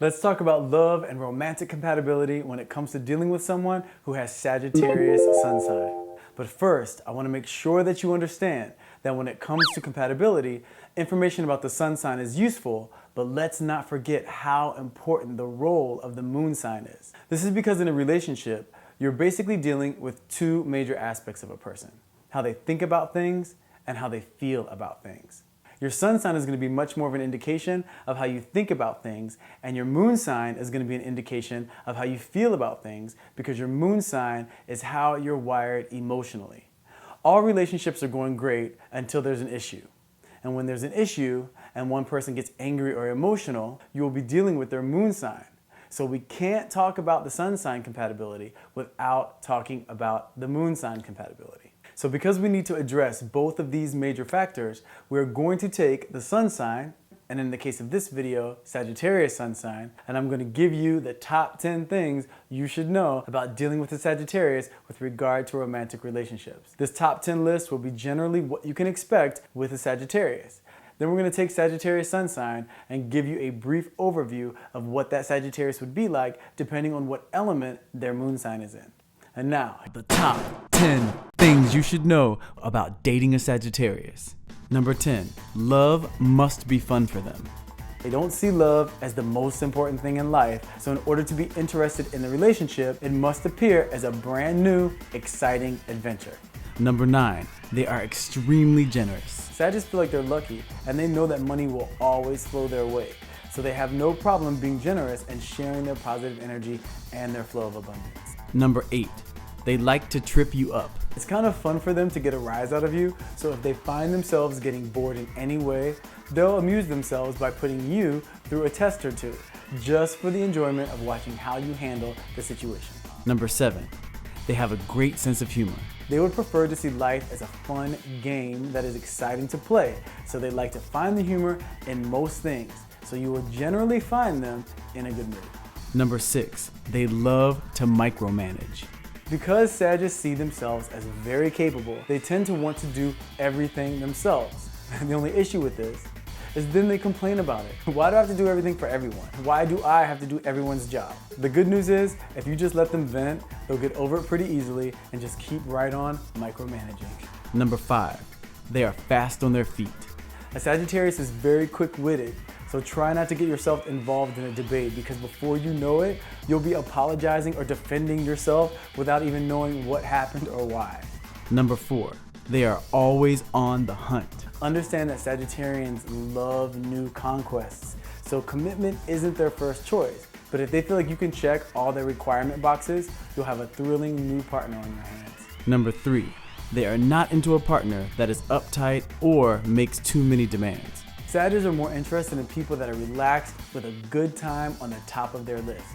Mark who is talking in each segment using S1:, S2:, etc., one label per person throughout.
S1: Let's talk about love and romantic compatibility when it comes to dealing with someone who has Sagittarius Sun Sign. But first, I want to make sure that you understand that when it comes to compatibility, information about the Sun Sign is useful, but let's not forget how important the role of the Moon sign is. This is because in a relationship, you're basically dealing with two major aspects of a person: how they think about things and how they feel about things. Your sun sign is going to be much more of an indication of how you think about things, and your moon sign is going to be an indication of how you feel about things, because your moon sign is how you're wired emotionally. All relationships are going great until there's an issue. And when there's an issue and one person gets angry or emotional, you will be dealing with their moon sign. So we can't talk about the sun sign compatibility without talking about the moon sign compatibility. So because we need to address both of these major factors, we're going to take the sun sign, and in the case of this video, Sagittarius sun sign, and I'm going to give you the top 10 things you should know about dealing with a Sagittarius with regard to romantic relationships. This top 10 list will be generally what you can expect with a Sagittarius. Then we're going to take Sagittarius sun sign and give you a brief overview of what that Sagittarius would be like depending on what element their moon sign is in. And now, the top 10 things you should know about dating a Sagittarius. Number 10, love must be fun for them. They don't see love as the most important thing in life, so in order to be interested in the relationship, it must appear as a brand new, exciting adventure. Number 9, they are extremely generous. Sagittarius feel like they're lucky, and they know that money will always flow their way. So they have no problem being generous and sharing their positive energy and their flow of abundance. Number 8, they like to trip you up. It's kind of fun for them to get a rise out of you, so if they find themselves getting bored in any way, they'll amuse themselves by putting you through a test or two, just for the enjoyment of watching how you handle the situation. Number 7, they have a great sense of humor. They would prefer to see life as a fun game that is exciting to play, so they like to find the humor in most things, so you will generally find them in a good mood. Number 6, they love to micromanage. Because Sagittarius see themselves as very capable, they tend to want to do everything themselves. And the only issue with this is then they complain about it. Why do I have to do everything for everyone? Why do I have to do everyone's job? The good news is, if you just let them vent, they'll get over it pretty easily and just keep right on micromanaging. Number 5, they are fast on their feet. A Sagittarius is very quick-witted, so try not to get yourself involved in a debate, because before you know it, you'll be apologizing or defending yourself without even knowing what happened or why. Number 4, they are always on the hunt. Understand that Sagittarians love new conquests, so commitment isn't their first choice. But if they feel like you can check all their requirement boxes, you'll have a thrilling new partner on your hands. Number 3, they are not into a partner that is uptight or makes too many demands. Sagittarius are more interested in people that are relaxed with a good time on the top of their list.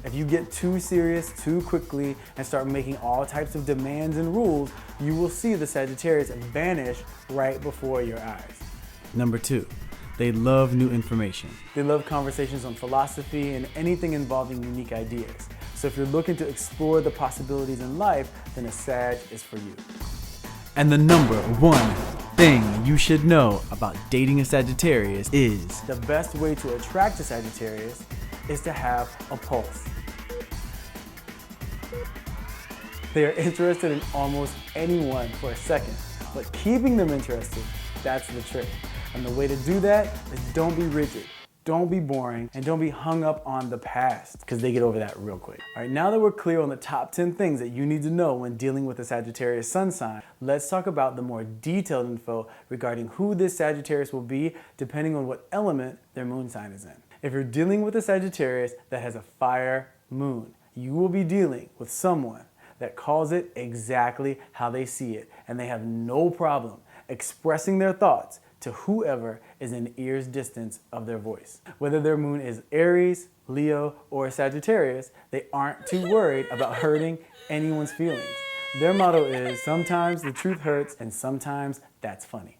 S1: If you get too serious too quickly and start making all types of demands and rules, you will see the Sagittarius vanish right before your eyes. Number 2, they love new information. They love conversations on philosophy and anything involving unique ideas. So if you're looking to explore the possibilities in life, then a Sag is for you. And the number 1 thing you should know about dating a Sagittarius is the best way to attract a Sagittarius is to have a pulse. They are interested in almost anyone for a second, but keeping them interested, that's the trick. And the way to do that is don't be rigid, don't be boring, and don't be hung up on the past, because they get over that real quick. All right, now that we're clear on the top 10 things that you need to know when dealing with a Sagittarius sun sign, let's talk about the more detailed info regarding who this Sagittarius will be depending on what element their moon sign is in. If you're dealing with a Sagittarius that has a fire moon, you will be dealing with someone that calls it exactly how they see it, and they have no problem expressing their thoughts to whoever is in ear's distance of their voice. Whether their moon is Aries, Leo, or Sagittarius, they aren't too worried about hurting anyone's feelings. Their motto is, sometimes the truth hurts and sometimes that's funny.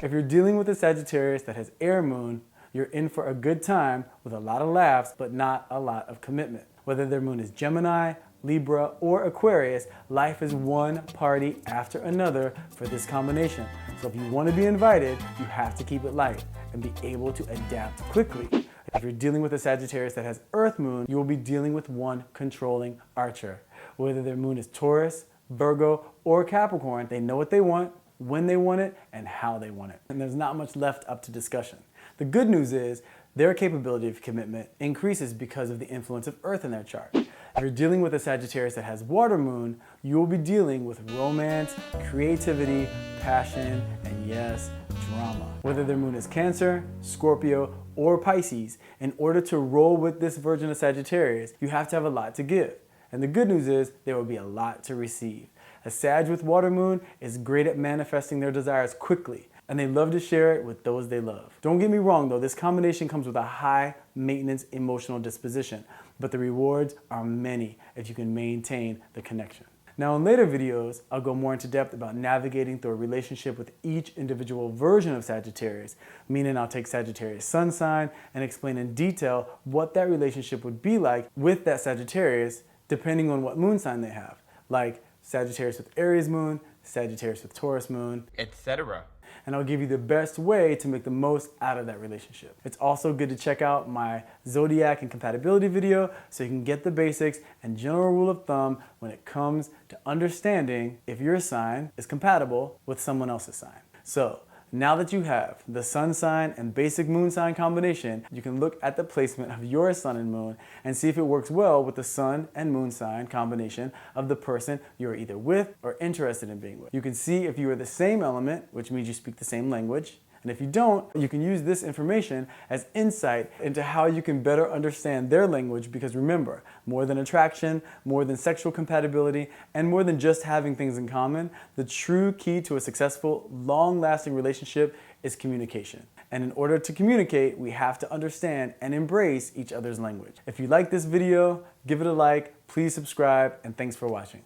S1: If you're dealing with a Sagittarius that has air moon, you're in for a good time with a lot of laughs, but not a lot of commitment. Whether their moon is Gemini, Libra, or Aquarius, life is one party after another for this combination. So if you want to be invited, you have to keep it light and be able to adapt quickly. If you're dealing with a Sagittarius that has Earth moon, you will be dealing with one controlling archer. Whether their moon is Taurus, Virgo, or Capricorn, they know what they want, when they want it, and how they want it. And there's not much left up to discussion. The good news is their capability of commitment increases because of the influence of Earth in their chart. If you're dealing with a Sagittarius that has water moon, you will be dealing with romance, creativity, passion, and yes, drama. Whether their moon is Cancer, Scorpio, or Pisces, in order to roll with this version of Sagittarius, you have to have a lot to give. And the good news is there will be a lot to receive. A Sag with water moon is great at manifesting their desires quickly, and they love to share it with those they love. Don't get me wrong though, this combination comes with a high maintenance emotional disposition, but the rewards are many if you can maintain the connection. Now in later videos, I'll go more into depth about navigating through a relationship with each individual version of Sagittarius, meaning I'll take Sagittarius Sun Sign and explain in detail what that relationship would be like with that Sagittarius depending on what moon sign they have, like Sagittarius with Aries moon, Sagittarius with Taurus moon,
S2: etc.
S1: And I'll give you the best way to make the most out of that relationship. It's also good to check out my zodiac and compatibility video so you can get the basics and general rule of thumb when it comes to understanding if your sign is compatible with someone else's sign. So now that you have the sun sign and basic moon sign combination, you can look at the placement of your sun and moon and see if it works well with the sun and moon sign combination of the person you're either with or interested in being with. You can see if you are the same element, which means you speak the same language. And if you don't, you can use this information as insight into how you can better understand their language, because remember, more than attraction, more than sexual compatibility, and more than just having things in common, the true key to a successful, long-lasting relationship is communication. And in order to communicate, we have to understand and embrace each other's language. If you like this video, give it a like, please subscribe, and thanks for watching.